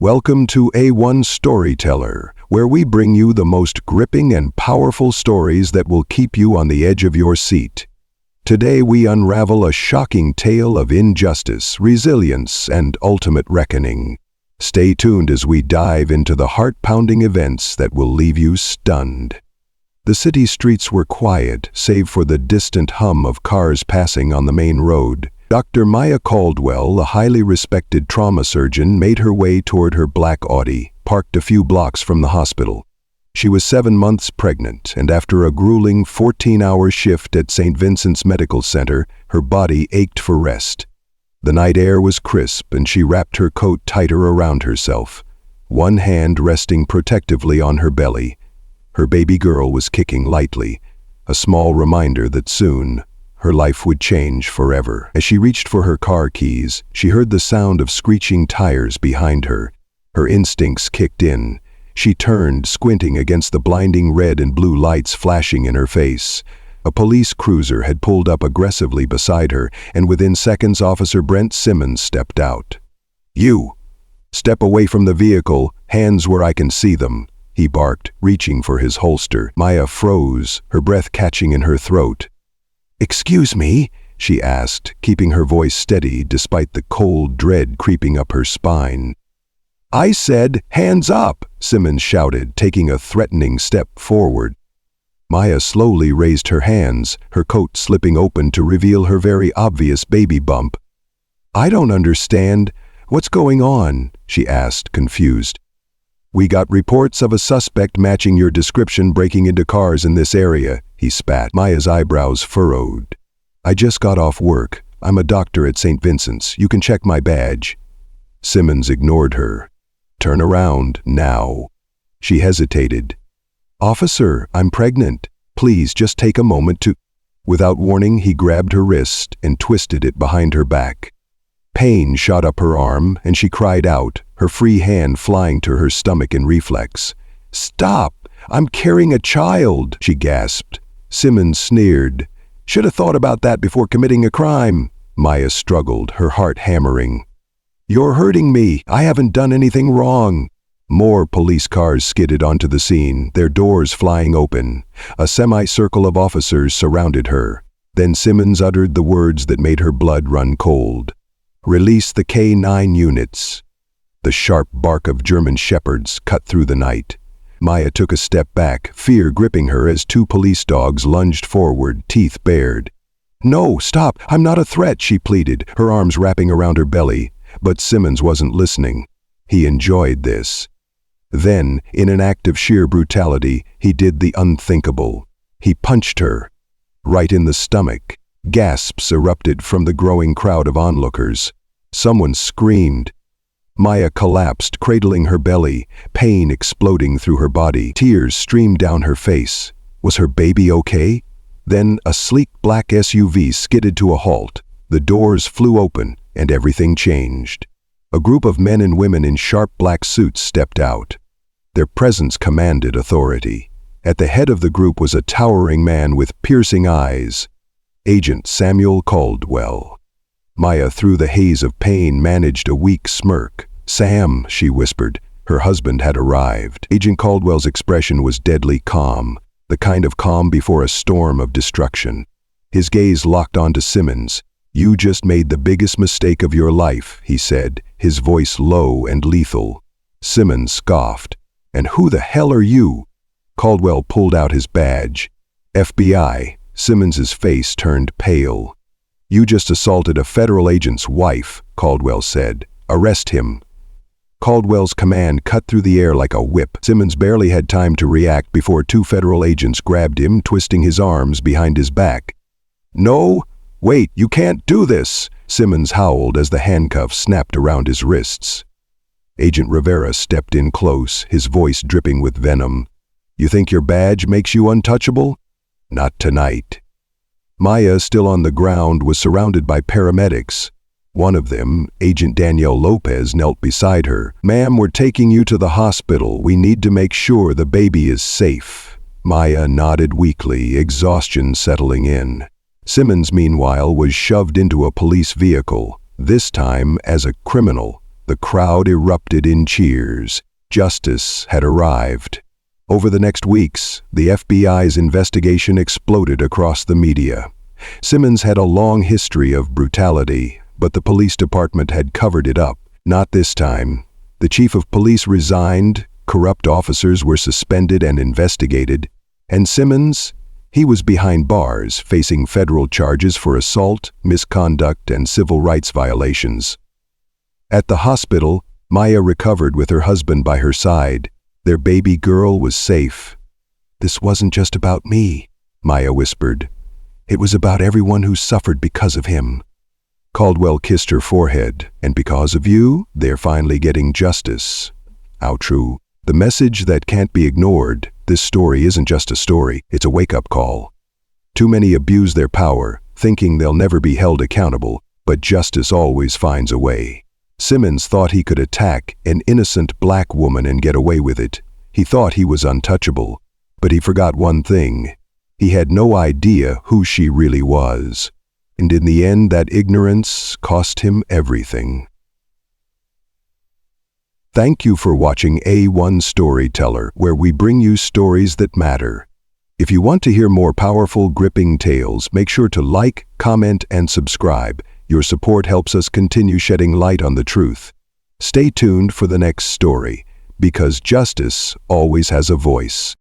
Welcome to A1 Storyteller, where we bring you the most gripping and powerful stories that will keep you on the edge of your seat. Today we unravel a shocking tale of injustice, resilience, and ultimate reckoning. Stay tuned as we dive into the heart-pounding events that will leave you stunned. The city streets were quiet, save for the distant hum of cars passing on the main road. Dr. Maya Caldwell, a highly respected trauma surgeon, made her way toward her black Audi, parked a few blocks from the hospital. She was 7 months pregnant, and after a grueling 14-hour shift at St. Vincent's Medical Center, her body ached for rest. The night air was crisp, and she wrapped her coat tighter around herself, one hand resting protectively on her belly. Her baby girl was kicking lightly, a small reminder that soon her life would change forever. As she reached for her car keys, she heard the sound of screeching tires behind her. Her instincts kicked in. She turned, squinting against the blinding red and blue lights flashing in her face. A police cruiser had pulled up aggressively beside her, and within seconds Officer Brent Simmons stepped out. "You! Step away from the vehicle, hands where I can see them," he barked, reaching for his holster. Maya froze, her breath catching in her throat. "Excuse me?" she asked, keeping her voice steady despite the cold dread creeping up her spine. "I said, hands up!" Simmons shouted, taking a threatening step forward. Maya slowly raised her hands, her coat slipping open to reveal her very obvious baby bump. "I don't understand. What's going on?" she asked, confused. "We got reports of a suspect matching your description breaking into cars in this area," he spat. Maya's eyebrows furrowed. "I just got off work. I'm a doctor at St. Vincent's. You can check my badge." Simmons ignored her. "Turn around, now." She hesitated. "Officer, I'm pregnant. Please just take a moment to—" Without warning, he grabbed her wrist and twisted it behind her back. Pain shot up her arm, and she cried out, her free hand flying to her stomach in reflex. "Stop! I'm carrying a child!" she gasped. Simmons sneered. "Should have thought about that before committing a crime." Maya struggled, her heart hammering. "You're hurting me. I haven't done anything wrong." More police cars skidded onto the scene, their doors flying open. A semicircle of officers surrounded her. Then Simmons uttered the words that made her blood run cold. "Release the K-9 units." The sharp bark of German shepherds cut through the night. Maya took a step back, fear gripping her as 2 police dogs lunged forward, teeth bared. "No, stop! I'm not a threat," she pleaded, her arms wrapping around her belly. But Simmons wasn't listening. He enjoyed this. Then, in an act of sheer brutality, he did the unthinkable. He punched her, right in the stomach. Gasps erupted from the growing crowd of onlookers. Someone screamed. Maya collapsed, cradling her belly, pain exploding through her body. Tears streamed down her face. Was her baby okay? Then a sleek black SUV skidded to a halt. The doors flew open, and everything changed. A group of men and women in sharp black suits stepped out. Their presence commanded authority. At the head of the group was a towering man with piercing eyes. Agent Samuel Caldwell. Maya, through the haze of pain, managed a weak smirk. "Sam," she whispered. Her husband had arrived. Agent Caldwell's expression was deadly calm, the kind of calm before a storm of destruction. His gaze locked onto Simmons. "You just made the biggest mistake of your life," he said, his voice low and lethal. Simmons scoffed. "And who the hell are you?" Caldwell pulled out his badge. "FBI." Simmons's face turned pale. "You just assaulted a federal agent's wife," Caldwell said. "Arrest him." Caldwell's command cut through the air like a whip. Simmons barely had time to react before 2 federal agents grabbed him, twisting his arms behind his back. "No! Wait, you can't do this!" Simmons howled as the handcuffs snapped around his wrists. Agent Rivera stepped in close, his voice dripping with venom. "You think your badge makes you untouchable? Not tonight." Maya, still on the ground, was surrounded by paramedics. One of them, Agent Danielle Lopez, knelt beside her. "Ma'am, we're taking you to the hospital. We need to make sure the baby is safe." Maya nodded weakly, exhaustion settling in. Simmons, meanwhile, was shoved into a police vehicle, this time as a criminal. The crowd erupted in cheers. Justice had arrived. Over the next weeks, the FBI's investigation exploded across the media. Simmons had a long history of brutality, but the police department had covered it up. Not this time. The chief of police resigned, corrupt officers were suspended and investigated, and Simmons, he was behind bars, facing federal charges for assault, misconduct, and civil rights violations. At the hospital, Maya recovered with her husband by her side. Their baby girl was safe. "This wasn't just about me," Maya whispered. "It was about everyone who suffered because of him." Caldwell kissed her forehead. "And because of you, they're finally getting justice." How true. The message that can't be ignored. This story isn't just a story, it's a wake-up call. Too many abuse their power, thinking they'll never be held accountable, but justice always finds a way. Simmons thought he could attack an innocent black woman and get away with it. He thought he was untouchable, but he forgot one thing. He had no idea who she really was. And in the end, that ignorance cost him everything. Thank you for watching A1 Storyteller, where we bring you stories that matter. If you want to hear more powerful, gripping tales, make sure to like, comment, and subscribe. Your support helps us continue shedding light on the truth. Stay tuned for the next story, because justice always has a voice.